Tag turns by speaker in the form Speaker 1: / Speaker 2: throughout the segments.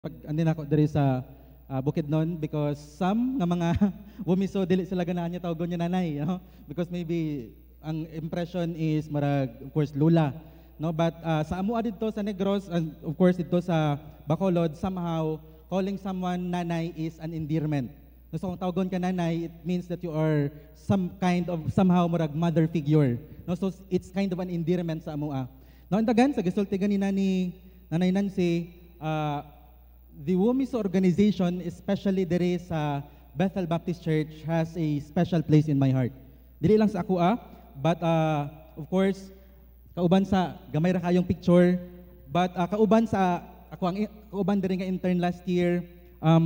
Speaker 1: Pag andin ako diri sa Bukidnon because some nga mga wumiso dili sila ganahan niya tawgon niya nanay, because maybe ang impression is marag of course lula, no, but sa amo dito sa Negros and of course dito sa Bacolod, somehow calling someone nanay is an endearment. So kung tawgon ka nanay, it means that you are some kind of somehow marag mother figure, no, so it's kind of an endearment sa amo. No, andagan sa gisulti ganina ni Nanay Nancy, the Wumiso organization, especially dere sa Bethel Baptist Church, has a special place in my heart. Dili lang sa ako but of course, kauban sa gamay ra kayong picture, but kauban sa ako ang kauban dere nga intern last year,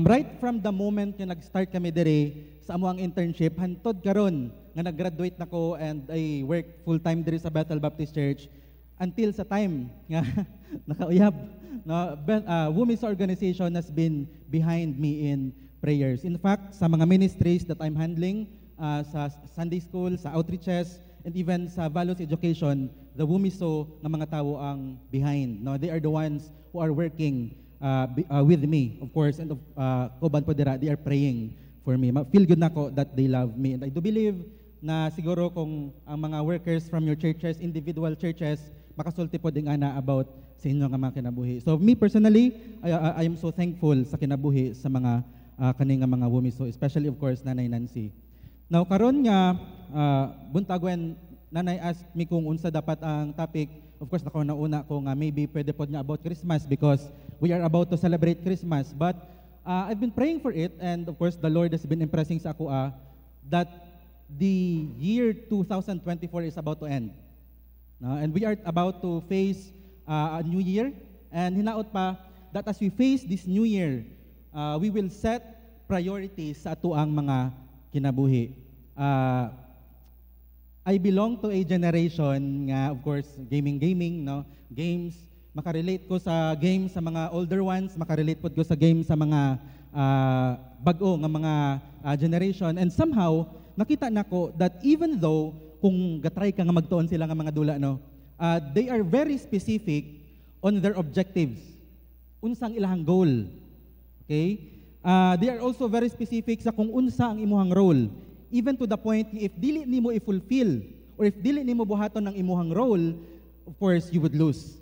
Speaker 1: right from the moment nga nag-start kami dere sa amo ang internship hantod karon nga nag-graduate nako and I work full-time dere sa Bethel Baptist Church until sa time nga nakauyab. No, Wumiso organization has been behind me in prayers. In fact, sa mga ministries that I'm handling, sa Sunday school, sa outreaches, and even sa values education, the Wumiso ng mga tao ang behind. No, they are the ones who are working with me, of course, and kauban po dira, they are praying for me. Feel good na ko that they love me. And I do believe na siguro kung ang mga workers from your churches, individual churches, makasulti po din ana about sa inyo nga mga kinabuhi. So me personally, I am so thankful sa kinabuhi sa mga kaning nga mga Wumiso, especially of course Nanay Nancy. Now karon nga buntagwen Nanay asked me kung unsa dapat ang topic. Of course nako nauna ko nga maybe pwede pod nga about Christmas because we are about to celebrate Christmas. But I've been praying for it, and of course the Lord has been impressing sa ako that the year 2024 is about to end. And we are about to face a new year, and hinaot pa that as we face this new year, we will set priorities sa atuang mga kinabuhi. I belong to a generation nga of course gaming, no, games, makarelate ko sa games sa mga older ones, makarelate po ko sa games sa mga bag-o nga mga generation, and somehow nakita nako that even though kung gatry ka nga magtuon sila nga mga dula, no, they are very specific on their objectives. Unsang ilahang goal. Okay? They are also very specific sa kung unsa ang imuhang role. Even to the point, if dili nimo i-fulfill or if dili nimo buhaton ng imuhang role, of course, you would lose.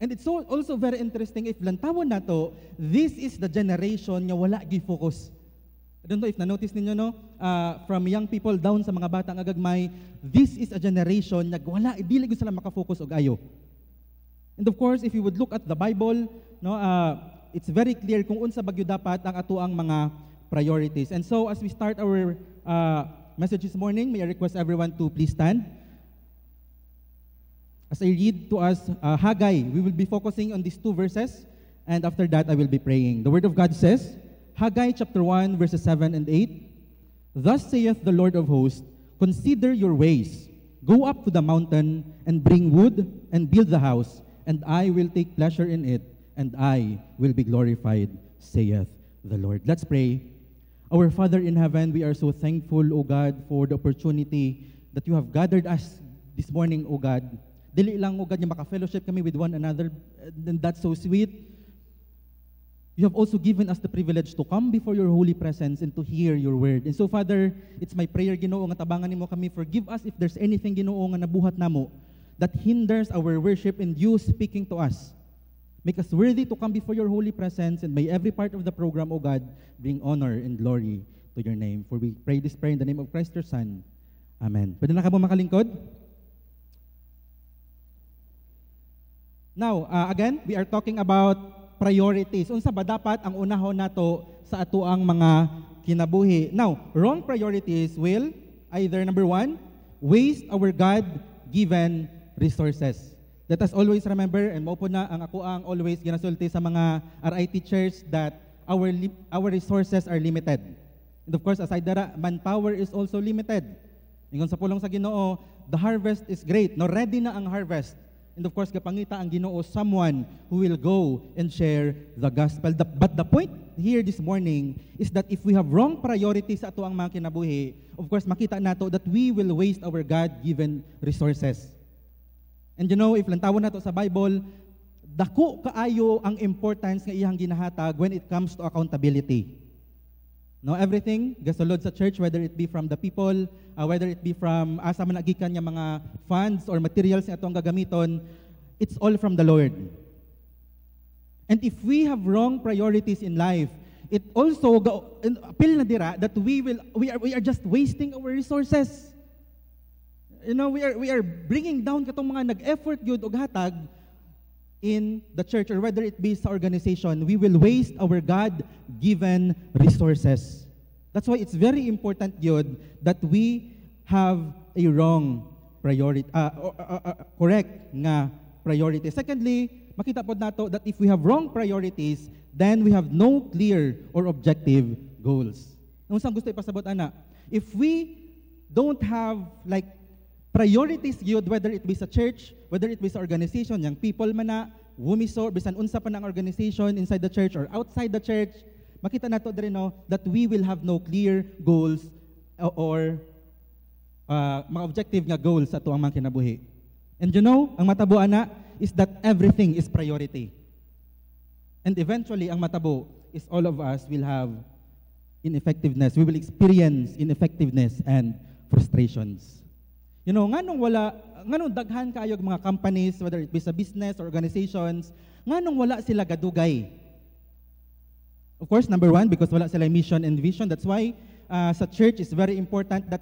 Speaker 1: And it's also very interesting if lantawon nato, this is the generation nga wala gi-focus. I don't know if na-notice ninyo, no? From young people down sa mga bata nga gagmay, this is a generation na wala, dili ko sila makafocus og ayo. And of course, if you would look at the Bible, no, it's very clear kung unsa bagyo dapat ang atuang mga priorities. And so, as we start our message this morning, may I request everyone to please stand. As I read to us Haggai, we will be focusing on these two verses, and after that, I will be praying. The Word of God says, Haggai chapter 1 verses 7 and 8, Thus saith the Lord of hosts, Consider your ways, go up to the mountain, and bring wood, and build the house, and I will take pleasure in it, and I will be glorified, saith the Lord. Let's pray. Our Father in heaven, we are so thankful, O God, for the opportunity that you have gathered us this morning, O God. Dili lang, O God, yung maka-fellowship kami with one another, and that's so sweet. You have also given us the privilege to come before your holy presence and to hear your word. And so, Father, it's my prayer, Ginoo, nga tabangan nimo kami. Forgive us if there's anything, Ginoo, nga nabuhat namo that hinders our worship and you speaking to us. Make us worthy to come before your holy presence, and may every part of the program, O God, bring honor and glory to your name. For we pray this prayer in the name of Christ, your Son. Amen. Pwede na ka mo makalingkod? Now, again, we are talking about priorities. Unsa ba dapat ang unahon nato sa atuang mga kinabuhi? Now, wrong priorities will either, number one, waste our God-given resources. Let us always remember, and mao po na ang ako ang always ginasulti sa mga RI teachers, that our resources are limited. And of course, aside dara, manpower is also limited. Ingon sa pulong sa Ginoo, the harvest is great. No, ready na ang harvest. And of course, kapangita ang Ginoo someone who will go and share the gospel. But the point here this morning is that if we have wrong priorities sa ato ang mga kinabuhi, of course, makita nato that we will waste our God-given resources. And you know, if lantawon nato sa Bible, dako kaayo ang importance nga iyang ginahatag when it comes to accountability. No, everything gasulod sa church, whether it be from the people, whether it be from asa man nagikan nga mga funds or materials nga atong gagamiton, it's all from the Lord. And if we have wrong priorities in life, it also appeal na dira that we are just wasting our resources. You know, we are bringing down katong mga nag-effort gyud og hatag in the church, or whether it be sa organization. We will waste our God-given resources. That's why it's very important yun that we have a wrong priority, correct nga priority. Secondly, makita po nato that if we have wrong priorities, then we have no clear or objective goals. Nung saan gusto ipasabot, ana? If we don't have like priorities yun, whether it be sa church, whether it be sa organization, yung people man na, wumiso, bisan unsa pa ng organization inside the church or outside the church, makita nato diri no that we will have no clear goals or mga objective nga goals sa ato ang mga kinabuhi. And you know, ang matabo ana is that everything is priority. And eventually, ang matabo is all of us will have ineffectiveness. We will experience ineffectiveness and frustrations. You know, nganong daghan kaayog mga companies, whether it be sa business or organizations, nganong wala sila gadugay? Of course, number one, because wala sila mission and vision. That's why sa church is very important that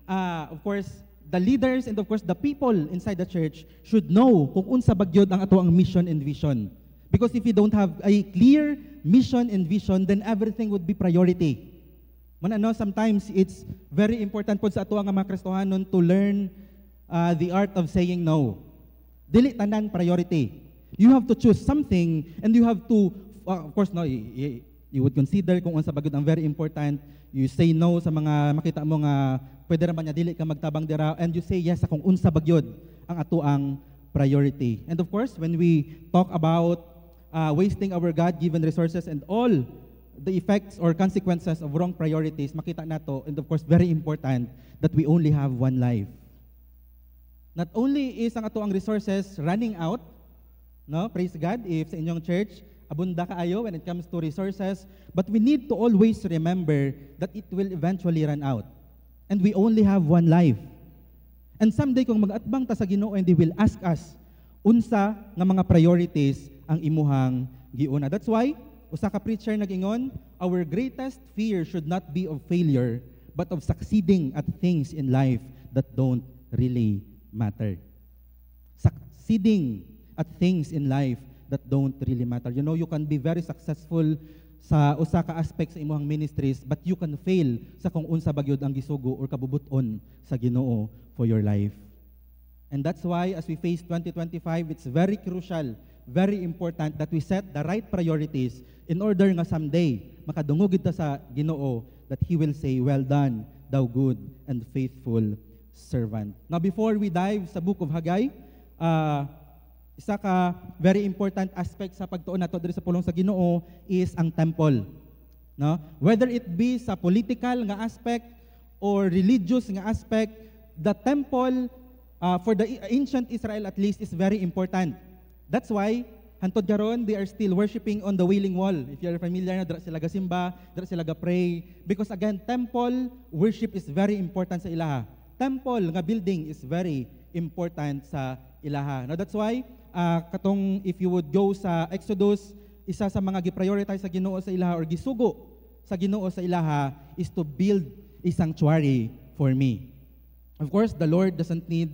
Speaker 1: of course, the leaders and of course the people inside the church should know kung unsa bagyod ang ato ang mission and vision. Because if you don't have a clear mission and vision, then everything would be priority. Sometimes it's very important po sa ato ang mga Kristohanon to learn the art of saying no. Dili tanan priority. You have to choose something and you have to, of course, no, you would consider kung unsa bagod ang very important. You say no sa mga makita mo nga pwede ra ba niya dili ka magtabang dira, and you say yes sa kung unsa bagyod ang ato ang priority. And of course, when we talk about wasting our God-given resources and all the effects or consequences of wrong priorities, makita nato, and of course, very important, that we only have one life. Not only is ang ato ang resources running out, no, praise God, if sa inyong church, abunda kaayo when it comes to resources, but we need to always remember that it will eventually run out. And we only have one life. And someday, kung mag-atbang ta sa Ginoo, and they will ask us, unsa nga mga priorities ang imuhang giuna. That's why, usa ka preacher nag-ingon, our greatest fear should not be of failure, but of succeeding at things in life that don't really matter. Succeeding at things in life that don't really matter. You know, you can be very successful sa usa ka aspect sa imuhang ministries, but you can fail sa kung unsa bagyod ang gisugo or kabubuton sa Ginoo for your life. And that's why, as we face 2025, it's very crucial, very important that we set the right priorities in order nga someday makadungog kita sa Ginoo that He will say, "Well done, thou good and faithful servant." Now, before we dive sa book of Haggai, isa ka very important aspect sa pagtuon nato diri sa pulong sa Ginoo is ang temple. No? Whether it be sa political nga aspect or religious nga aspect, the temple for the ancient Israel at least is very important. That's why hantod karon they are still worshiping on the Wailing Wall. If you are familiar, dira sila gasimba, dira sila ga-pray, because again, temple worship is very important sa ilaha. Temple nga building is very important sa ilaha. Now that's why katong if you would go sa Exodus, isa sa mga gi-prioritize sa Ginoo sa ilaha or gisugo sa Ginoo sa ilaha is to build a sanctuary for me. Of course, the Lord doesn't need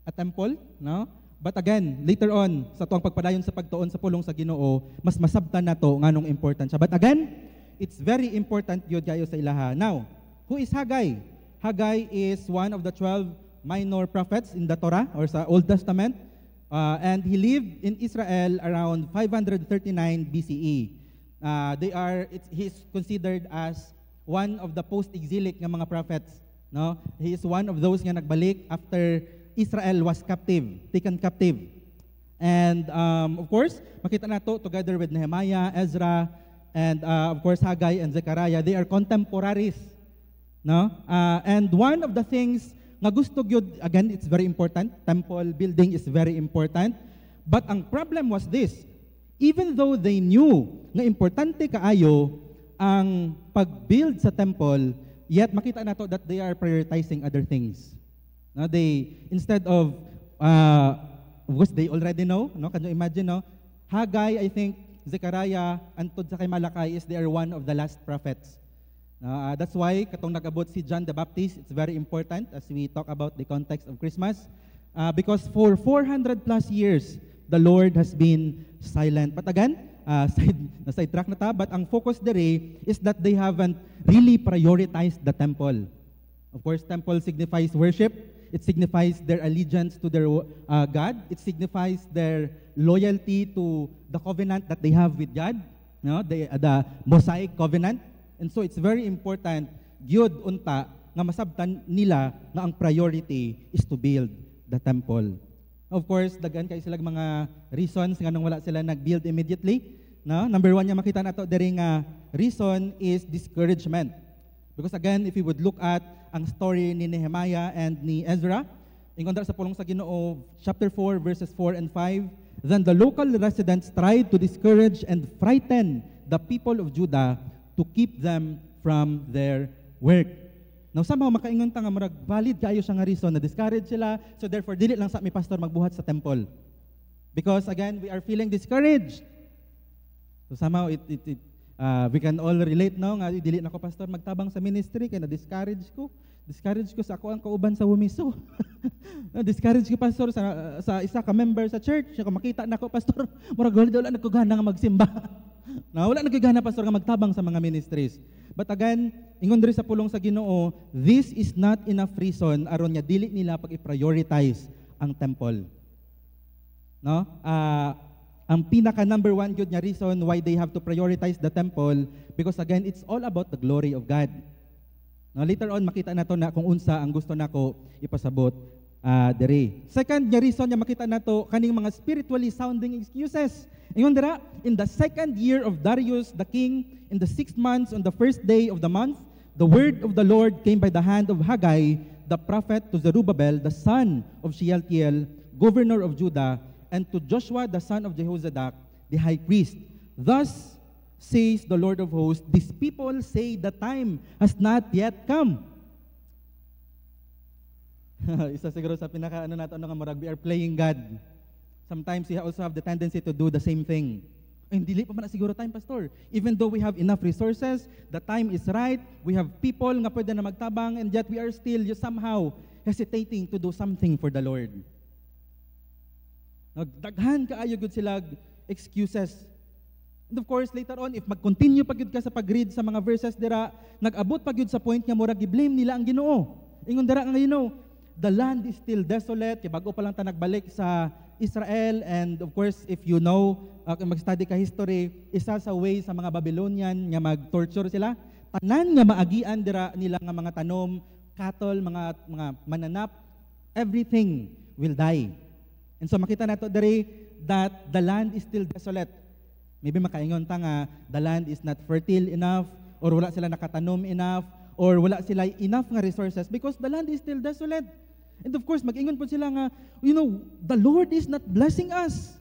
Speaker 1: a temple, no? But again, later on, sa tuwang pagpadayon sa pagtuon sa pulong sa Ginoo, mas masabtan nato nganong important siya. But again, it's very important yun kayo sa ilaha. Now, who is Haggai? Haggai is one of the 12 minor prophets in the Torah or sa Old Testament. And he lived in Israel around 539 BCE. He's considered as one of the post-exilic nga mga prophets. No? He is one of those nga nagbalik after Israel was taken captive. And of course, makita nato together with Nehemiah, Ezra, and of course Haggai and Zechariah, they are contemporaries. No? And one of the things nga gusto gyud, again, it's very important, temple building is very important, But ang problem was this, even though they knew nga importante kaayo ang pag-build sa temple, yet makita nato that they are prioritizing other things. No, they, instead of, because they already know, no? Can you imagine, no? Haggai, I think, Zechariah, antod sa kay Malakay is they are one of the last prophets. That's why, katong nag-abot si John the Baptist, it's very important as we talk about the context of Christmas. Because for 400 plus years, the Lord has been silent. But again, side track na ta, but ang focus dere is that they haven't really prioritized the temple. Of course, temple signifies worship. It signifies their allegiance to their God. It signifies their loyalty to the covenant that they have with God, the Mosaic covenant. And so it's very important, gyud unta, nga masabtan nila nga ang priority is to build the temple. Of course, daghan kay sila mga reasons nga nang wala sila nag-build immediately. No? Number one, nga makita nato diri nga reason is discouragement. Because again, if you would look at ang story ni Nehemiah and ni Ezra, ingon sa pulong sa Ginoo, chapter 4, verses 4 and 5, then the local residents tried to discourage and frighten the people of Judah to keep them from their work. Now, somehow, makaingon ta nga murag valid kayo siya nga reason na discourage sila, so therefore, dili lang sa mi pastor magbuhat sa temple. Because again, we are feeling discouraged. So somehow, we can all relate, no? Nga, dili na ko pastor magtabang sa ministry, kaya na-discourage ko. Discourage ko sa ako ang kauban sa Wumiso. Discourage ko, pastor, sa isa ka member sa church. Kung makita na ko, pastor, murag wala nagkugana nga magsimba. No, wala nagkugana, pastor, nga magtabang sa mga ministries. But again, ingon diri sa pulong sa Ginoo, this is not enough reason aron nga dili nila pag-i-prioritize ang temple. No? Ang pinaka number one good nga reason why they have to prioritize the temple, because again, it's all about the glory of God. No, later on, makita nato na kung unsa ang gusto nako ipasabot diri. Second nga reason nga makita nato kaning mga spiritually sounding excuses. Ingon dira, in the second year of Darius the king, in the 6th month, on the first day of the month, the word of the Lord came by the hand of Haggai, the prophet, to Zerubbabel, the son of Shealtiel, governor of Judah, and to Joshua, the son of Jehozadak, the high priest. Thus says the Lord of hosts, these people say the time has not yet come. Isa siguro sa pinaka nato nga murag, we are playing God. Sometimes we also have the tendency to do the same thing. Ay, dili pa man na siguro time, pastor. Even though we have enough resources, the time is right, we have people nga pwede na magtabang, and yet we are still somehow hesitating to do something for the Lord. Daghan kaayo gud sila excuses. And of course, later on, if mag-continue pa gyud ka sa pag-read sa mga verses dira, nag-abot pa gyud sa point nga murag i-blame nila ang Ginoo. Ingon dira nga, the land is still desolate, kay bago pa lang ta nagbalik sa Israel, and of course, if you know, mag-study ka history, isa sa way sa mga Babylonian nga mag-torture sila, tanan nga maagian dira nila nga mga tanom, cattle, mga mananap, everything will die. And so makita nato diri that the land is still desolate. Maybe makaingon ta nga the land is not fertile enough, or wala sila nakatanom enough, or wala sila enough nga resources because the land is still desolate. And of course, mag-ingon po sila nga, the Lord is not blessing us.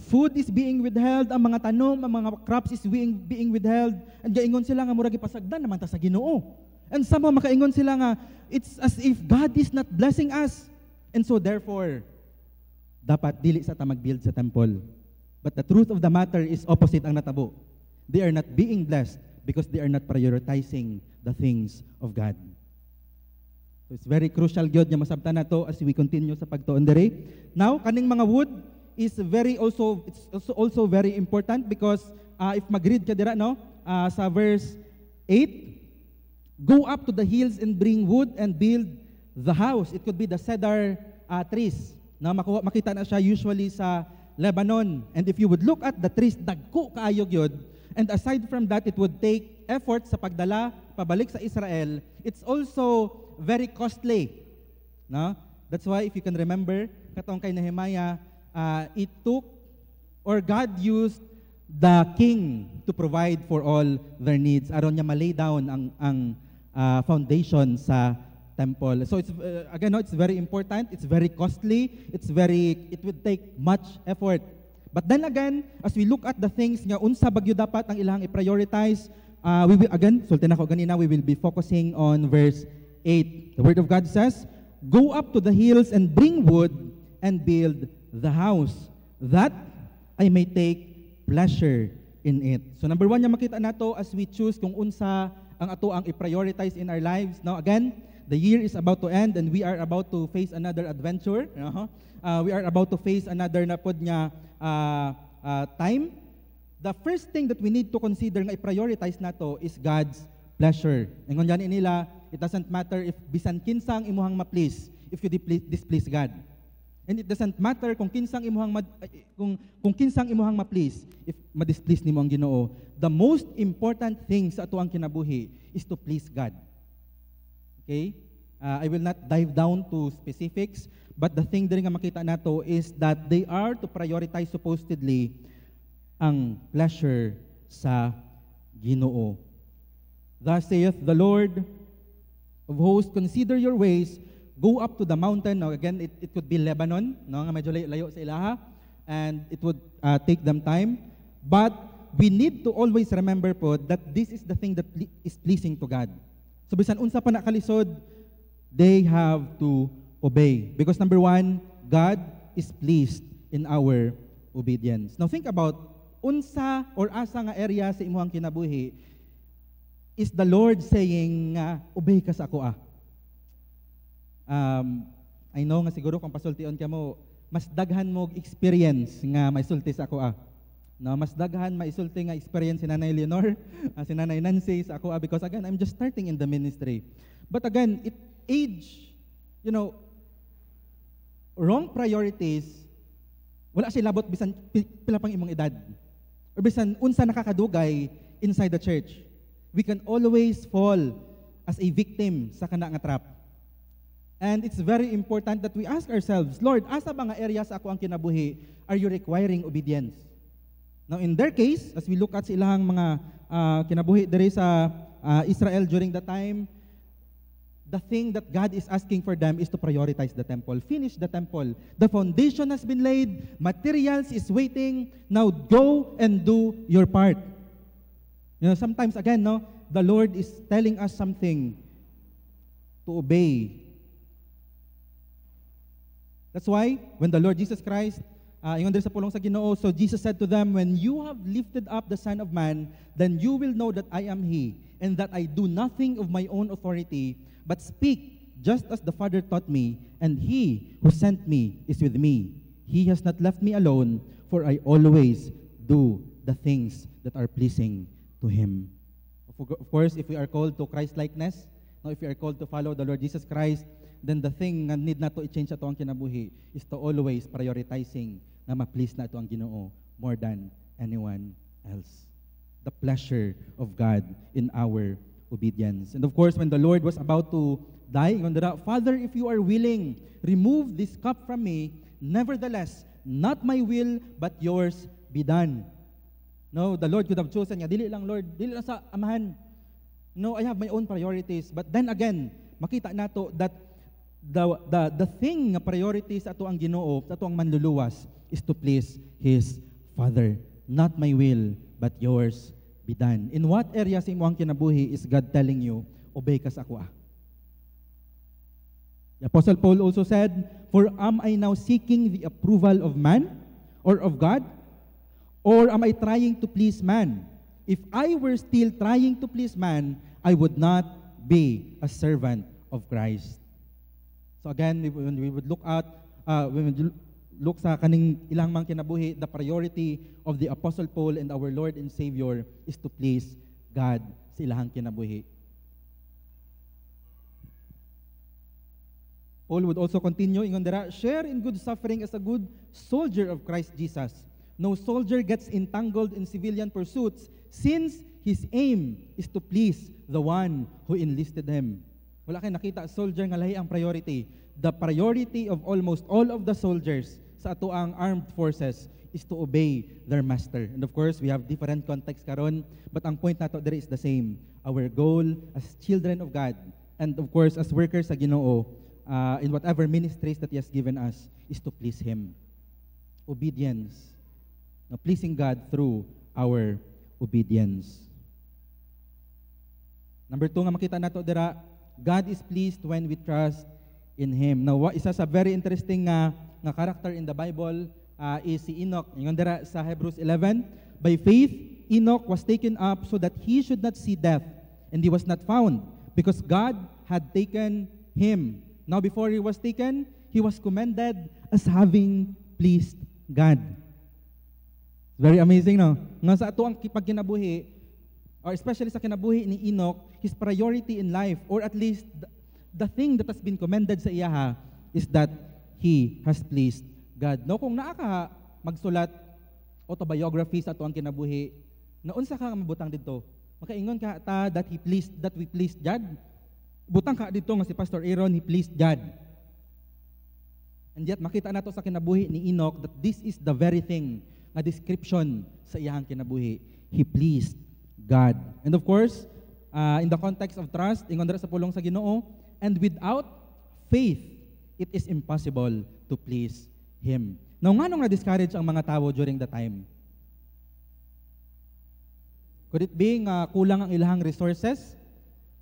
Speaker 1: Food is being withheld, ang mga tanom, ang mga crops is being withheld, and gaingon sila nga murag ipasagdan naman ta sa Ginoo. And somehow makaingon sila nga, it's as if God is not blessing us. And so therefore, dapat dili sa ta mag-build sa temple. But the truth of the matter is opposite ang natabo. They are not being blessed because they are not prioritizing the things of God. So it's very crucial gyud nga masabtan nato as we continue sa pagtuon diri. Now, kaning mga wood is also very important because if mag-read ka dira sa verse 8, go up to the hills and bring wood and build the house. It could be the cedar trees. Na makita na siya usually sa Lebanon. And if you would look at the trees, dagko kaayo gyud. And aside from that, it would take effort sa pagdala pabalik sa Israel. It's also very costly. No? That's why if you can remember, katong kay Nehemiah, it took, or God used the king to provide for all their needs. Aron niya malay down ang foundation sa temple. So it's again, no, it's very important, it's very costly, it would take much effort. But then again, as we look at the things nga unsa bagyo dapat ang ilang i-prioritize, we will again, sulti na ko ganina, we will be focusing on verse 8. The Word of God says, "Go up to the hills and bring wood and build the house, that I may take pleasure in it." So number one, yung makita nato as we choose kung unsa ang ato ang i-prioritize in our lives. Now again, the year is about to end and we are about to face another adventure. We are about to face another na pod nga time. The first thing that we need to consider nga i-prioritize nato is God's pleasure. Ingon yan nila, it doesn't matter if bisan kinsang imuhang ma-please if you displease God. And it doesn't matter kung kinsang imuhang kung kinsang imuhang ma-please if ma-displease nimo ang Ginoo. The most important thing sa ato ang kinabuhi is to please God. Okay? I will not dive down to specifics, but the thing din nga makita nato is that they are to prioritize supposedly ang pleasure sa Ginoo. Thus saith the Lord of hosts, "Consider your ways, go up to the mountain." Now again, it could be Lebanon, no, nga medyo layo sa ilaha, and it would take them time. But we need to always remember po that this is the thing that is pleasing to God. So bisan unsa pa nakalisod, they have to obey. Because number one, God is pleased in our obedience. Now think about unsa or asa nga area sa imuhang kinabuhi is the Lord saying, obey ka sa ako I know nga siguro kung pasultion ka mo, mas daghan mo experience nga may sulti sa ako No, mas daghan maisulti nga experience si Nanay Leonor, si Nanay Nancy sa ako because again, I'm just starting in the ministry. But again, wrong priorities, wala siya labot bisan pila pang imong edad. Or bisan unsa nakakadugay inside the church. We can always fall as a victim sa kana nga trap. And it's very important that we ask ourselves, Lord, asa ba nga area sa ako ang kinabuhi are you requiring obedience? Now in their case, as we look at sa ilang mga kinabuhi diri sa Israel during the time, the thing that God is asking for them is to prioritize the temple. Finish the temple. The foundation has been laid. Materials is waiting. Now go and do your part. Sometimes again, the Lord is telling us something to obey. That's why when the Lord Jesus Christ, ingon din sa pulong sa Ginoo, so Jesus said to them, "When you have lifted up the Son of Man, then you will know that I am He, and that I do nothing of my own authority, but speak just as the Father taught me, and He who sent me is with me. He has not left me alone, for I always do the things that are pleasing to Him." Of course, if we are called to Christ-likeness, if we are called to follow the Lord Jesus Christ, then the thing nga need nato i-change ato ang kinabuhi is to always prioritizing na ma-please na ato ang Ginoo more than anyone else. The pleasure of God in our obedience. And of course, when the Lord was about to die, "Father, if you are willing, remove this cup from me. Nevertheless, not my will, but yours be done." No, the Lord could have chosen, dili lang Lord, dili lang sa amahan. No, I have my own priorities. But then again, makita nato that the thing nga priority sa ato ang Ginoo, sa ato ang manluluwas, is to please His Father. Not my will, but yours be done. In what area sa imong kinabuhi is God telling you, obey ka sa ako The Apostle Paul also said, "For am I now seeking the approval of man or of God? Or am I trying to please man? If I were still trying to please man, I would not be a servant of Christ." So again, when we would look at, when we look sa kaning ilang mga kinabuhi, the priority of the Apostle Paul and our Lord and Savior is to please God sa ilang kinabuhi. Paul would also continue, ingon dira, "Share in good suffering as a good soldier of Christ Jesus. No soldier gets entangled in civilian pursuits, since his aim is to please the one who enlisted him." Wala kayo nakita, soldier nga lahi ang priority. The priority of almost all of the soldiers sa ato ang armed forces is to obey their master. And of course, we have different context karon, but ang point nato there is the same. Our goal as children of God, and of course, as workers sa Ginoo, in whatever ministries that He has given us, is to please Him. Obedience. No, pleasing God through our obedience. Number 2 nga makita nato dira, God is pleased when we trust in Him. Now, isa sa very interesting nga character in the Bible is si Enoch. Ingon dira sa Hebrews 11, by faith, Enoch was taken up so that he should not see death, and he was not found, because God had taken him. Now, before he was taken, he was commended as having pleased God. Very amazing, no? Nga sa ato ang pagkinabuhi, or especially sa kinabuhi ni Enoch, his priority in life, or at least the thing that has been commended sa iyaha, is that he has pleased God. No, kung naa ka magsulat autobiography sa ato ang kinabuhi, na unsa ka mabutang dito, makaingon ka ta that we pleased God. Butang ka dito nga si Pastor Aaron, he pleased God. And yet makita nato sa kinabuhi ni Enoch that this is the very thing nga description sa iyang kinabuhi. He pleased God. And of course, in the context of trust, ingon dira sa pulong sa Ginoo, and without faith, it is impossible to please Him. Now, nga nung na-discourage ang mga tao during the time? Could it be nga kulang ang ilahang resources?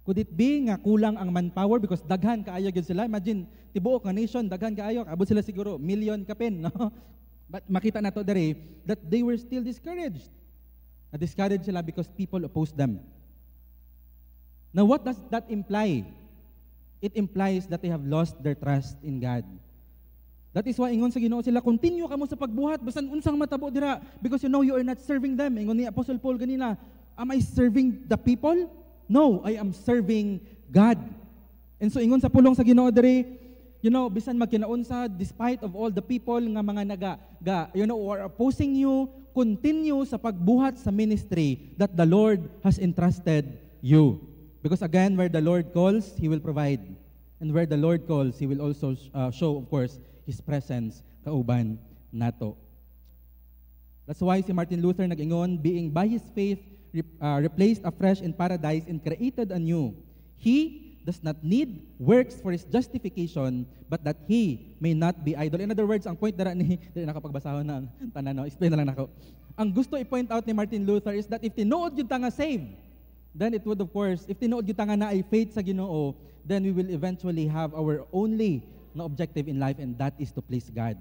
Speaker 1: Could it be nga kulang ang manpower because daghan kaayo gyud sila? Imagine, tibuok nga nation, daghan kaayo, abot sila siguro million kapin, no? But makita nato dere that they were still discouraged. Na-discourage sila because people opposed them. Now, what does that imply? It implies that they have lost their trust in God. That is why ingon sa Ginoo sila, continue ka mo sa pagbuhat, basan unsang matabo dira, because you know you are not serving them. Ingon ni Apostle Paul ganina, am I serving the people? No, I am serving God. And so ingon sa pulong sa Ginoo diri, you know, bisan magkinaunsa, despite of all the people nga mga are opposing you, continue sa pagbuhat sa ministry that the Lord has entrusted you. Because again, where the Lord calls, He will provide. And where the Lord calls, He will also show, of course, His presence kauban nato. That's why si Martin Luther nag-ingon, being by his faith replaced afresh in paradise and created anew, he does not need works for his justification, but that he may not be idle. In other words, ang point dara ni nakapagbasahon na ang tanan, no? Explain na lang nako. Ang gusto i-point out ni Martin Luther is that if tinuod gyud ta nga save, then it would, of course, if tinuod gyud ta nga na ay faith sa Ginoo, then we will eventually have our only na objective in life, and that is to please God.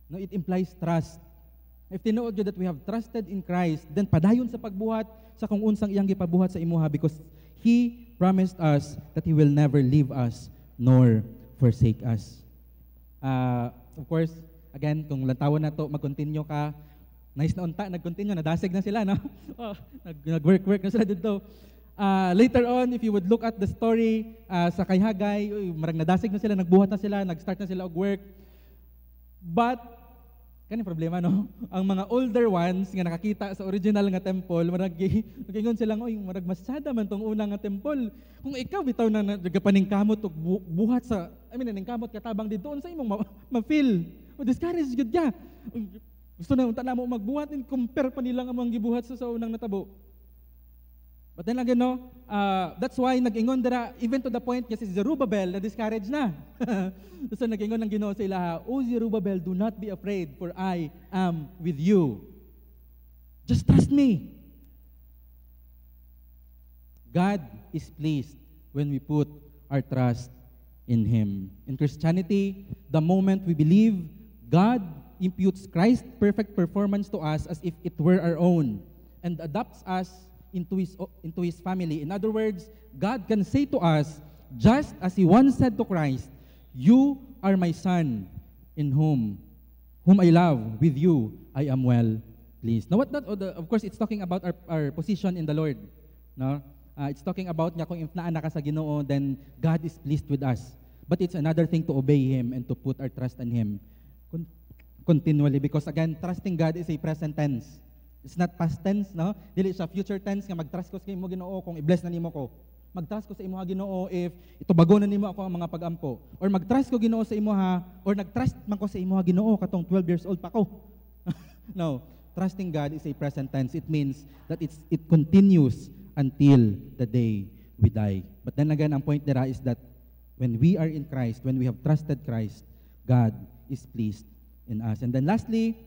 Speaker 1: No, it implies trust. If tinuod gyud that we have trusted in Christ, then padayon sa pagbuhat sa kung unsang iyang gipabuhat sa imuha, because He promised us that He will never leave us nor forsake us. Of course, again, kung lantawon na to, mag-continue ka, nice na unta, nag-continue, nadasig na sila, no? Nag-work na sila dito. Later on, if you would look at the story sa kay Hagay, marag nadasig na sila, nagbuhat na sila, nag-start na sila og work. But kani problema, no? Ang mga older ones nga nakakita sa original nga temple, nag-ingon sila, oy, marag masada man tong una nga temple. Kung ikaw bitaw na nagapaningkamot og buhat sa, naningkamot katabang dito, unsa imong ma-feel? O discourage gud ya. Gusto na unta na mo magbuhat, and compare pa nila nga mga gibuhat sa unang natabo. But then again, no, that's why nag-ingon dira, even to the point kasi si Zerubbabel na-discourage na. So nag-ingon ng Ginoo sa ilaha, O Zerubbabel, do not be afraid, for I am with you. Just trust me. God is pleased when we put our trust in Him. In Christianity, the moment we believe, God imputes Christ's perfect performance to us as if it were our own, and adopts us into his family. In other words, God can say to us, just as He once said to Christ, you are my son, in whom I love. With you I am well pleased. Now, of course, it's talking about our position in the Lord. No, it's talking about nga kung naana ka sa Ginoo, then God is pleased with us. But it's another thing to obey Him and to put our trust in Him continually, because again, trusting God is a present tense. It's not past tense, no? Dili siya future tense nga mag-trust ko sa imo Ginoo kung i-bless na nimo ko. Mag-trust ko sa imo Ginoo if itubago na nimo ako ang mga pag-ampo. Or mag-trust ko Ginoo sa imo or nag-trust man ko sa imo Ginoo katong 12 years old pa ko. No, trusting God is a present tense. It means that it continues until the day we die. But then again, ang point nila is that when we are in Christ, when we have trusted Christ, God is pleased in us. And then lastly,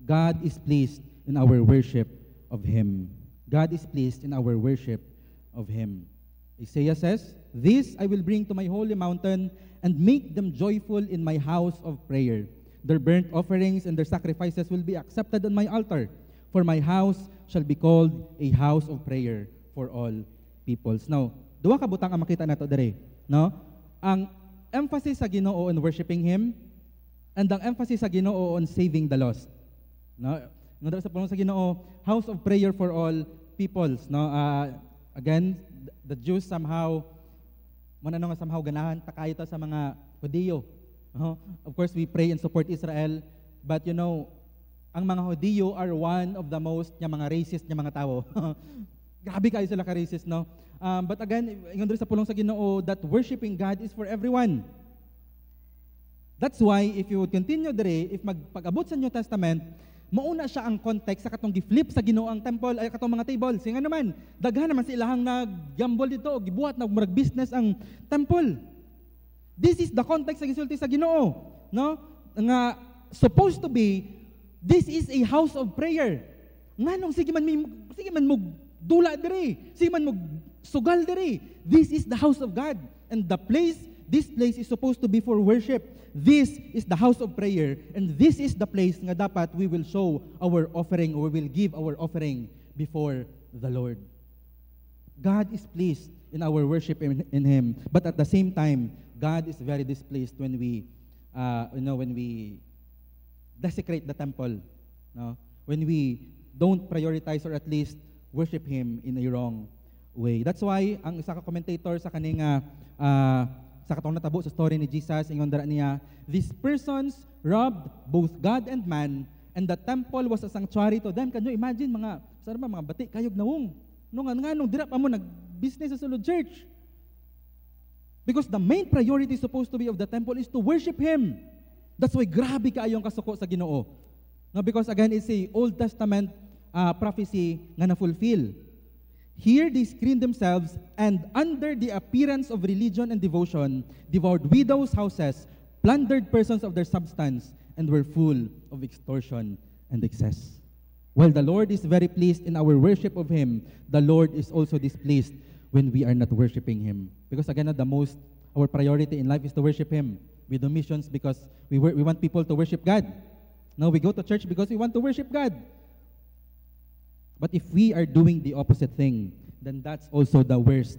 Speaker 1: God is pleased in our worship of Him. God is pleased in our worship of Him. Isaiah says, "This I will bring to my holy mountain and make them joyful in my house of prayer. Their burnt offerings and their sacrifices will be accepted on my altar. For my house shall be called a house of prayer for all peoples." Now, duwa ka butang ang makita nato dere, no? Ang emphasis sa Ginoo on worshiping Him and ang emphasis sa Ginoo on saving the lost. No? Ngudra sa pulong sa Ginoo, house of prayer for all peoples, no? Again, the Jews somehow somehow ganahan takayo ta sa mga Hudiyo. Of course, we pray and support Israel, but you know, ang mga Hudiyo are one of the most mga racist mga tao. Grabe kayo sila ka-racist, no? But again, ingon sa pulong sa Ginoo that worshiping God is for everyone. That's why if you would continue dire, if pag-abot sa New Testament, mauna siya ang context sa katong gi-flip sa Ginoo ang temple ay katong mga tables. Nga naman, daghan naman sila hang nag-gamble dito, gibuhat na murag business ang temple. This is the context sa gisulti sa Ginoo, no? Nga supposed to be, this is a house of prayer. Nganong sige man mo dula diri, sige man mo sugal diri. This is the house of God, and this place is supposed to be for worship. This is the house of prayer, and this is the place nga dapat we will show our offering, or we will give our offering before the Lord. God is pleased in our worship in Him, but at the same time, God is very displeased when we desecrate the temple, no? When we don't prioritize or at least worship Him in a wrong way. That's why ang isa ka commentator sa kaning sa katong natabo sa story ni Jesus, ingon dara niya, "These persons robbed both God and man, and the temple was a sanctuary to them." Can you imagine mga bati kayog nawong nung dira pa mo nag-business sa sulod church? Because the main priority supposed to be of the temple is to worship Him. That's why grabe kaayong kasuko sa Ginoo. No, because again, it's a Old Testament prophecy nga na-fulfill. Here they screened themselves, and under the appearance of religion and devotion, devoured widows' houses, plundered persons of their substance, and were full of extortion and excess. While the Lord is very pleased in our worship of Him, the Lord is also displeased when we are not worshiping Him. Because again, our priority in life is to worship Him. We do missions because we want people to worship God. Now we go to church because we want to worship God. But if we are doing the opposite thing, then that's also the worst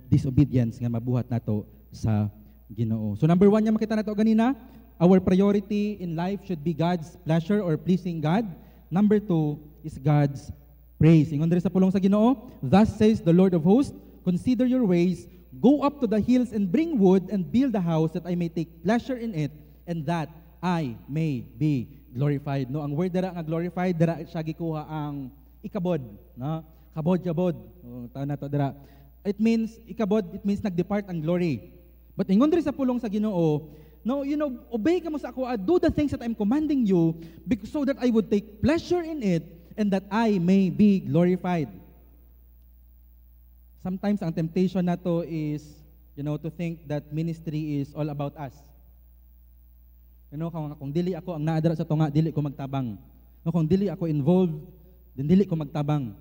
Speaker 1: disobedience nga mabuhat nato sa Ginoo. So number 1 nga makita nato ganina, our priority in life should be God's pleasure or pleasing God. Number 2 is God's praise. Ingon diri sa pulong sa Ginoo, "Thus says the Lord of hosts, consider your ways, go up to the hills and bring wood and build a house that I may take pleasure in it, and that I may be glorified." No, ang word dira nga glorified, dira siya gikuha ang ikabod, no? Kabod-jabod. Taon na to dira. It means ikabod, it means nagdepart ang glory. But ingon diri sa pulong sa Ginoo, no, obey ka mo sa ako, do the things that I'm commanding you, so that I would take pleasure in it and that I may be glorified. Sometimes ang temptation nato is, to think that ministry is all about us. Kung dili ako ang naadara sa tunga, dili ko magtabang. No, kung dili ako involved, then dili ko magtabang.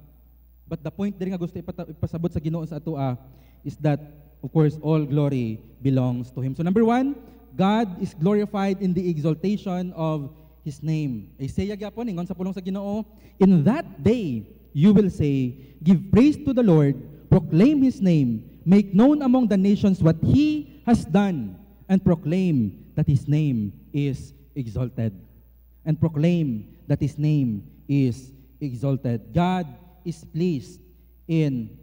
Speaker 1: But the point diri nga gusto ipasabot sa Ginoo sa atua is that, of course, all glory belongs to Him. So number 1, God is glorified in the exaltation of His name. Isaiah gyapon ingon sa pulong sa Ginoo, "In that day you will say, give praise to the Lord, proclaim His name, make known among the nations what He has done, and proclaim that His name is exalted." And proclaim that His name is exalted. God is pleased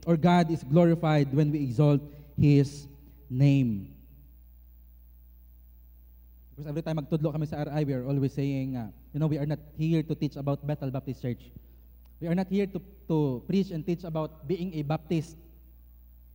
Speaker 1: God is glorified when we exalt His name. Because every time magtudlo kami sa RI, we are always saying, we are not here to teach about Bethel Baptist Church. We are not here to preach and teach about being a Baptist.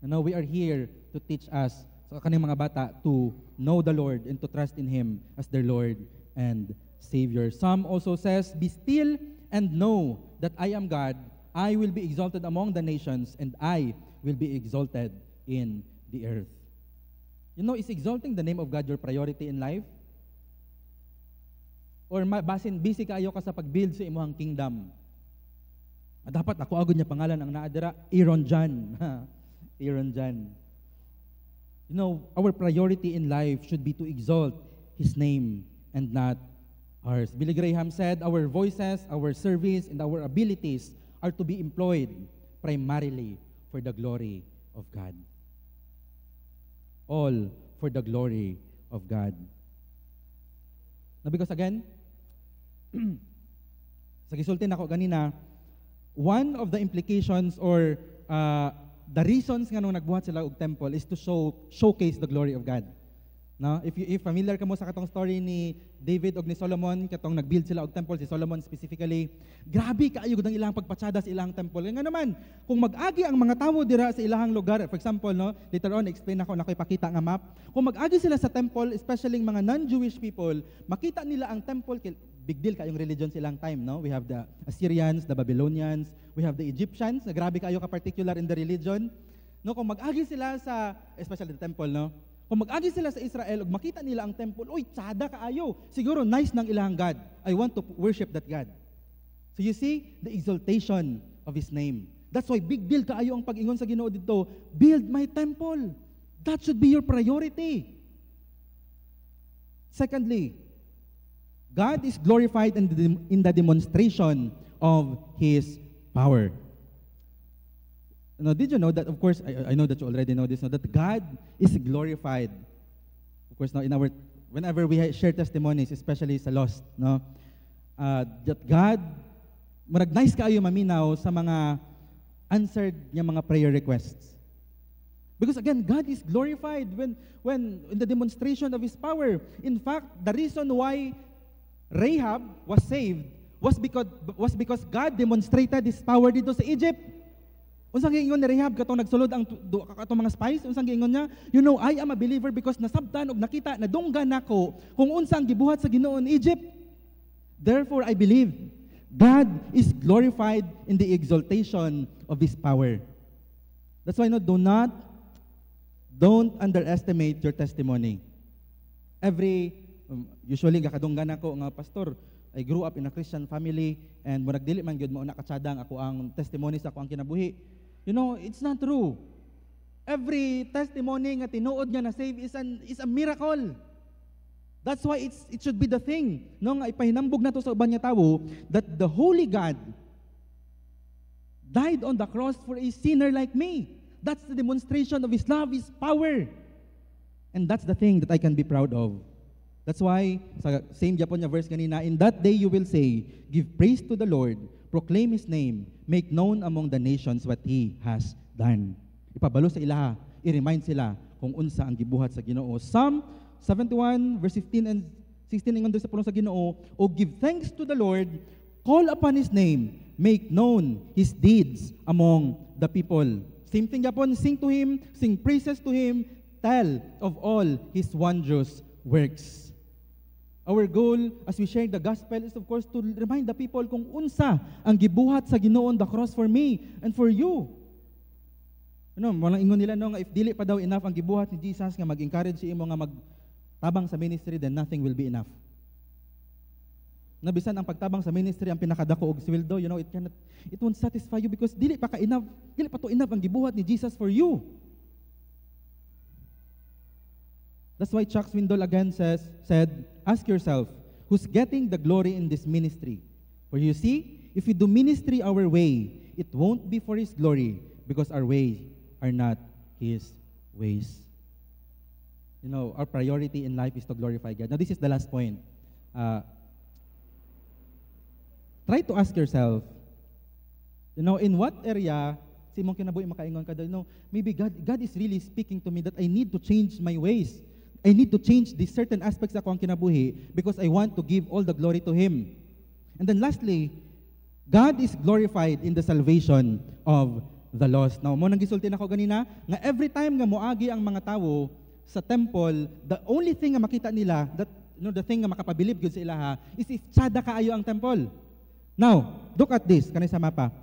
Speaker 1: We are here to teach us, sa kaning mga bata, to know the Lord and to trust in Him as their Lord and Savior. Psalm also says, "Be still and know that I am God. I will be exalted among the nations, and I will be exalted in the earth. You know, is exalting the name of God your priority in life? Or basin busy kayo ka sa pag-build sa imuhang kingdom? Dapat ako agad niya pangalan ang naadira, Aaron John. Aaron John. You know, our priority in life should be to exalt His name and not ours. Billy Graham said, our voices, our service, and our abilities are to be employed primarily for the glory of God. All for the glory of God. Now, because again, sa gisulti na ko ganina, one of the implications or the reasons nga nung nagbuhat sila og temple is to showcase the glory of God. No? If familiar ka mo sa katong story ni David og ni Solomon, katong nag-build sila og temple, si Solomon specifically, grabe kaayo gud ang ilang pagpatsada sa ilang temple. Nga naman, kung mag-agi ang mga tawo dira sa ilang lugar, for example, no, later on explain ako na ko'y pakita nga map. Kung mag-agi sila sa temple, especially mga non-Jewish people, makita nila ang temple, big deal kayong religion sa ilang time, no? We have the Assyrians, the Babylonians, we have the Egyptians, na grabe kayo ka-particular in the religion. No, kung mag-agi sila sa, especially the temple, no? Kung mag-agi sila sa Israel ug makita nila ang temple, oy, tsada kaayo. Siguro nice ng ilang God. I want to worship that God. So you see the exaltation of His name. That's why big deal kaayo ang pag-ingon sa Ginoo dito, build my temple. That should be your priority. Secondly, God is glorified in the demonstration of His power. Now, did you know that, of course, I know that you already know this, no, that God is glorified. Of course, now, whenever we share testimonies, especially sa lost, no, that God, marag nice kaayo maminaw sa mga answered niya mga prayer requests. Because again, God is glorified when in the demonstration of His power. In fact, the reason why Rahab was saved was because God demonstrated His power dito sa Egypt. Unsang giingon ni Rahab katong nagsulod ang katong mga spies, unsang giingon niya, you know, I am a believer because nasabtan og nakita na dunggan nako kung unsang gibuhat sa Ginoo in Egypt. Therefore I believe God is glorified in the exaltation of His power. That's why don't underestimate your testimony. Usually gakadunggan ako nga pastor, I grew up in a Christian family and murag dili man gyud mao na katsadang ako ang testimony sa ako ang kinabuhi. You know, it's not true. Every testimony nga tinuod nga na save is a miracle. That's why it should be the thing. No nga ipahinambog nato sa uban nga tawo that the holy God died on the cross for a sinner like me. That's the demonstration of His love, His power. And that's the thing that I can be proud of. That's why, sa same Japon niya verse kanina, in that day you will say, give praise to the Lord, proclaim His name, make known among the nations what He has done. Ipabalo sa ilaha, i-remind sila kung unsa ang gibuhat sa Ginoo. Psalm 71, verse 15 and 16, ingon sa pulong sa Ginoo, o give thanks to the Lord, call upon His name, make known His deeds among the people. Same thing Japon, sing to Him, sing praises to Him, tell of all His wondrous works. Our goal as we share the gospel is of course to remind the people kung unsa ang gibuhat sa Ginoo on the cross for me and for you. Ano, walang ingon nila no nga if dili pa daw enough ang gibuhat ni Jesus nga mag-encourage si imo nga magtabang sa ministry, then nothing will be enough. Nabisan ang pagtabang sa ministry ang pinakadako og sweldo, you know, it won't satisfy you because dili pa to enough ang gibuhat ni Jesus for you. That's why Chuck Swindoll again said, ask yourself, who's getting the glory in this ministry? For you see, if we do ministry our way, it won't be for His glory because our ways are not His ways. You know, our priority in life is to glorify God. Now, this is the last point. Try to ask yourself, you know, in what area, si mong kinabuhi makaingon ka, you know, maybe God is really speaking to me that I need to change my ways. I need to change these certain aspects ako ang kinabuhi because I want to give all the glory to Him. And then lastly, God is glorified in the salvation of the lost. Now, mo nang gisulti na ko ganina, nga every time nga moagi ang mga tawo sa temple, the only thing nga makita nila, that, you know, the thing nga makapabilib gyud sa ilaha, is if tsada kaayo ang temple. Now, look at this, kanay sa mapa.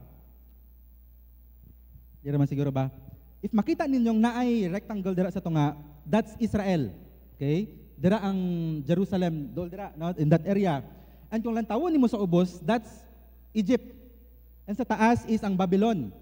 Speaker 1: Di naman siguro ba? if makita ninyong naay rectangle dira sa tunga, that's Israel. Okay? Dira ang Jerusalem, dol dira, no? In that area. And kung lantawon nimo sa ubos, that's Egypt. And sa taas is ang Babylon.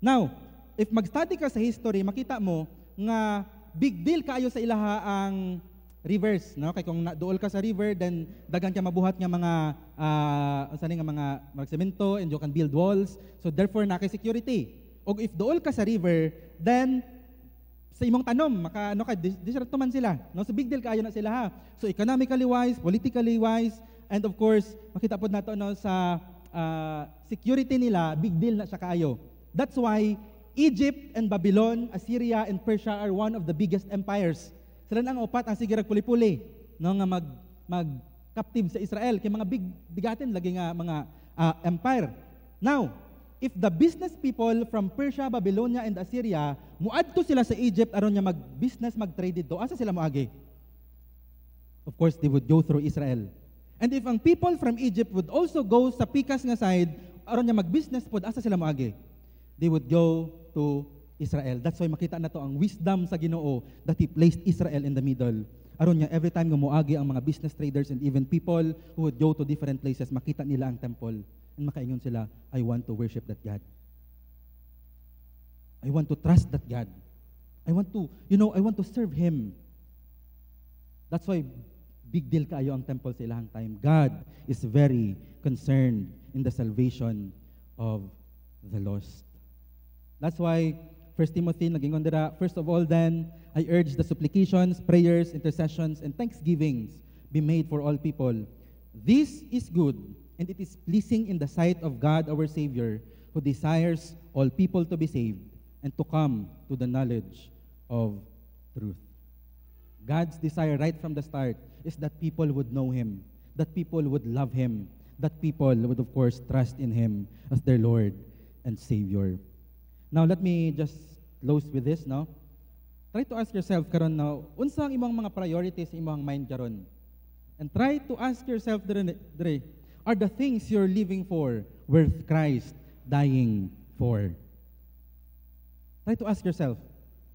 Speaker 1: Now, if mag-study ka sa history, makita mo nga big deal kaayo sa ilaha ang rivers, no? Kay kung dool ka sa river, then dagan ka mabuhat nga mga nga mga semento, and you can build walls. So therefore na kay security. O if dool ka sa river, then sa imong tanom, disrupt man sila. No? So big deal kaayo na sila ha. So economically wise, politically wise, and of course, makita po nato no, sa security nila, big deal na siya kaayo. That's why Egypt and Babylon, Assyria and Persia are one of the biggest empires. Sila na ang upat ang sige puli-puli no, nga mag-captive sa Israel. Kaya mga bigatin lagi nga mga empire. Now, if the business people from Persia, Babylonia, and Assyria, muadto sila sa Egypt aron niya mag-business, mag-trade dito, asa sila moagi? Of course, they would go through Israel. And if ang people from Egypt would also go sa pikas nga side, aron niya mag-business pod, asa sila moagi? They would go to Israel. That's why makita na to ang wisdom sa Ginoo that He placed Israel in the middle. Aron niya, every time nga moagi ang mga business traders and even people who would go to different places, makita nila ang temple. And makaingon sila, I want to worship that God. I want to trust that God. I want to serve Him. That's why big deal kaayo ang temple sa ilahang time. God is very concerned in the salvation of the lost. That's why 1 Timothy nagingon dira, first of all then, I urge the supplications, prayers, intercessions, and thanksgivings be made for all people. This is good, and it is pleasing in the sight of God our Savior, who desires all people to be saved and to come to the knowledge of truth. God's desire right from the start is that people would know Him, that people would love Him, that people would, of course, trust in Him as their Lord and Savior. Now, let me just close with this, no? Try to ask yourself karon now, unsa ang imong mga priorities sa imong mind karon? And try to ask yourself dire, are the things you're living for worth Christ dying for? Try to ask yourself,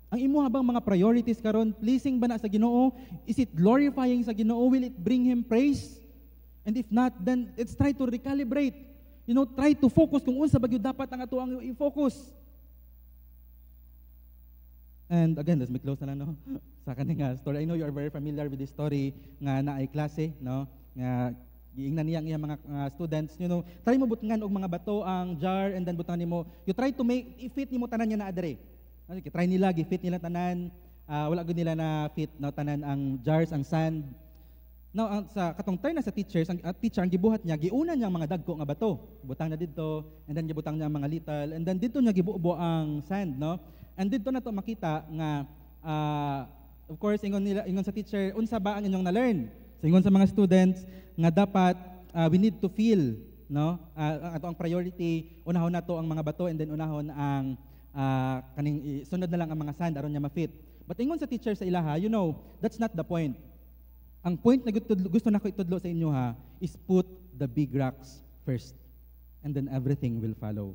Speaker 1: ang imo habang mga priorities karon, pleasing ba na sa Ginoo? Is it glorifying sa Ginoo? Will it bring Him praise? And if not, then let's try to recalibrate. Try to focus kung unsa ba gyud dapat ang ato ang i-focus. And again, let's make close na lang, no? Sa kaning story. I know you are very familiar with this story nga naay klase, no? Nga giingnan niya ang iyang mga students, try mo butangan og mga bato ang jar, and then butangan nimo, you try to make i-fit nimo tanan niya na adre. Okay, try nila gi-fit nila tanan, wala gud nila na fit no tanan ang jars, ang sand. Now sa katong turn na sa teachers, ang teacher ang gibuhat niya, giuna niya ang mga dagko nga bato. Butang na didto, and then gibutang niya ang mga little, and then didto niya gibubo ang sand, no? And dito na to makita nga of course ingon sa teacher, unsa ba ang inyong na-learn? So ingon sa mga students nga dapat we need to feel, no? Ato ang priority, unahon nato ang mga bato, and then unahon ang kaning sunod na lang ang mga sand aron niya ma-fit. But ingon sa teacher sa ilaha, that's not the point. Ang point na gusto nako itudlo sa inyo is put the big rocks first, and then everything will follow.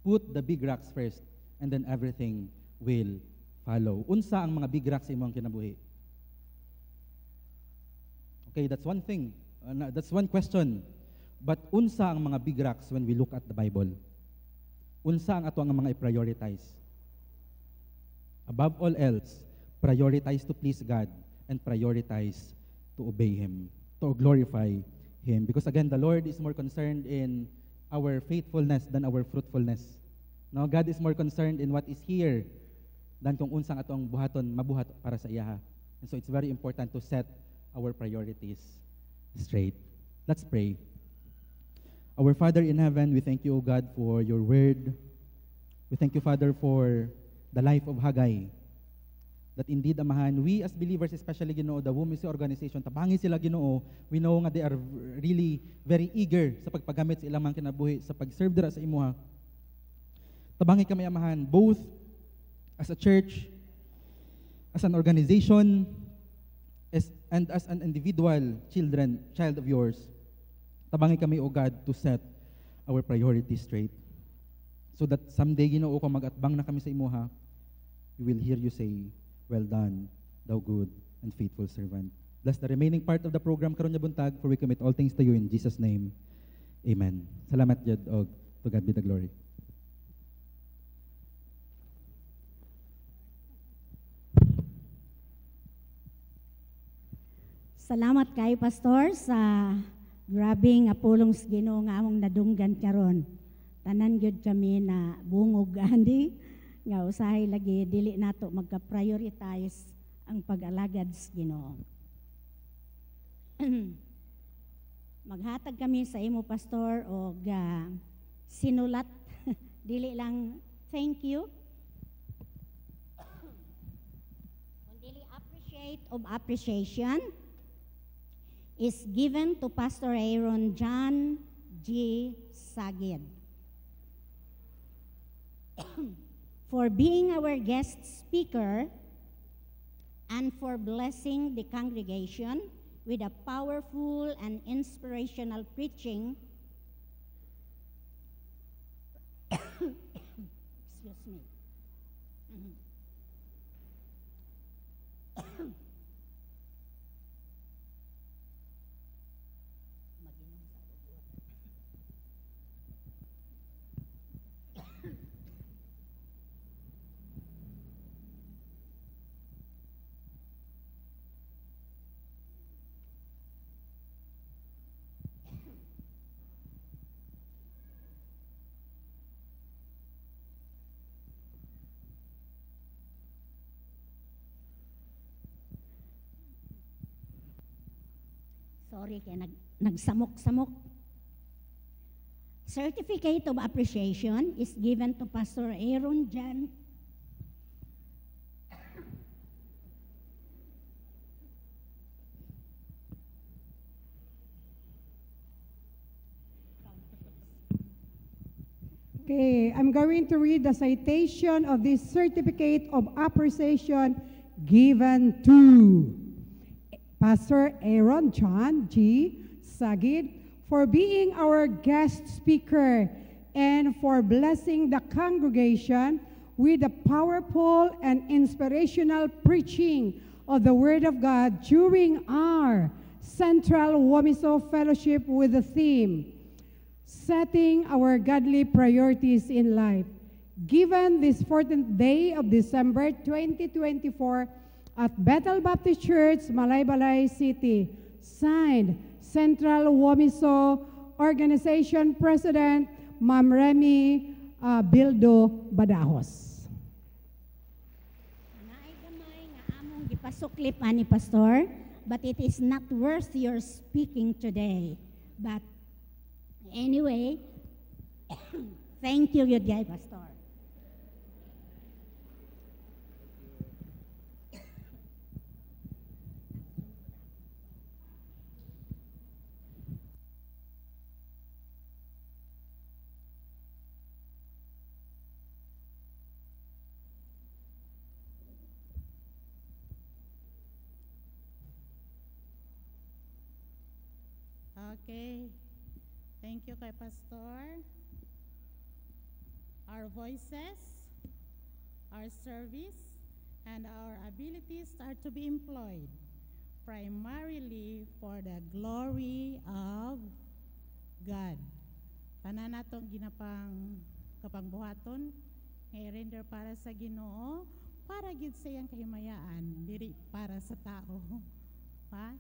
Speaker 1: Put the big rocks first, and then everything will follow. Unsa ang mga big rocks sa imong kinabuhi? Okay, that's one thing. That's one question. But unsa ang mga big rocks when we look at the Bible? Unsa ang ato ang mga i-prioritize? Above all else, prioritize to please God and prioritize to obey Him, to glorify Him. Because again, the Lord is more concerned in our faithfulness than our fruitfulness. No, God is more concerned in what is here than kung unsang atong buhaton mabuhat para sa iya. And so it's very important to set our priorities straight. Let's pray. Our Father in heaven, we thank you, O God, for your word. We thank you, Father, for the life of Haggai. That indeed, Amahan, we as believers, especially Ginoo, the Women's Organization, tabangi sila Ginoo, we know nga they are really very eager sa pagpagamit sa ilang mga kinabuhi, sa pag-serve dira sa imuha. Tabangi kami, Amahan, both as a church, as an organization, and as an individual child of yours. Tabangi kami, O God, to set our priorities straight. So that someday, Ginoo, kung mag-atbang na kami sa imuha, we will hear you say, "Well done, thou good and faithful servant." Bless the remaining part of the program karon nga buntag, for we commit all things to you in Jesus' name. Amen. Salamat jud, og to God be the glory.
Speaker 2: Salamat kay Pastor sa grabe nga pulong sa Ginoo nga among nadunggan karon. Tanan gyud kami na bungog andi nga usahay lagi dili nato magka-prioritize ang pag-alagad sa Ginoo. Maghatag kami sa imo Pastor og sinulat dili lang thank you. Dili appreciate of appreciation is given to Pastor Aaron John G. Sagid for being our guest speaker and for blessing the congregation with a powerful and inspirational preaching. Excuse me. Sorry, kaya nagsamok-samok. Certificate of appreciation is given to Pastor Aaron John
Speaker 3: Okay, I'm going to read the citation of this certificate of appreciation given to Pastor Aaron John G. Sagid for being our guest speaker and for blessing the congregation with the powerful and inspirational preaching of the Word of God during our Central Womiso Fellowship with the theme, Setting Our Godly Priorities in Life. Given this 14th day of December 2024, at Bethel Baptist Church, Malaybalay City. Signed, Central Womiso Organization President, Ma'am Remy Bildo Badajos.
Speaker 2: Naay gamay nga among gipasuklip ani Pastor, but it is not worth your speaking today. But anyway, thank you yun gay Pastor.
Speaker 4: Okay. Thank you kay Pastor. Our voices, our service, and our abilities are to be employed primarily for the glory of God. Tanan natong ginapang kapangbuhaton nga i-render para sa Ginoo, para gid sa iyang kahimayaan, diri para sa tao. Pa?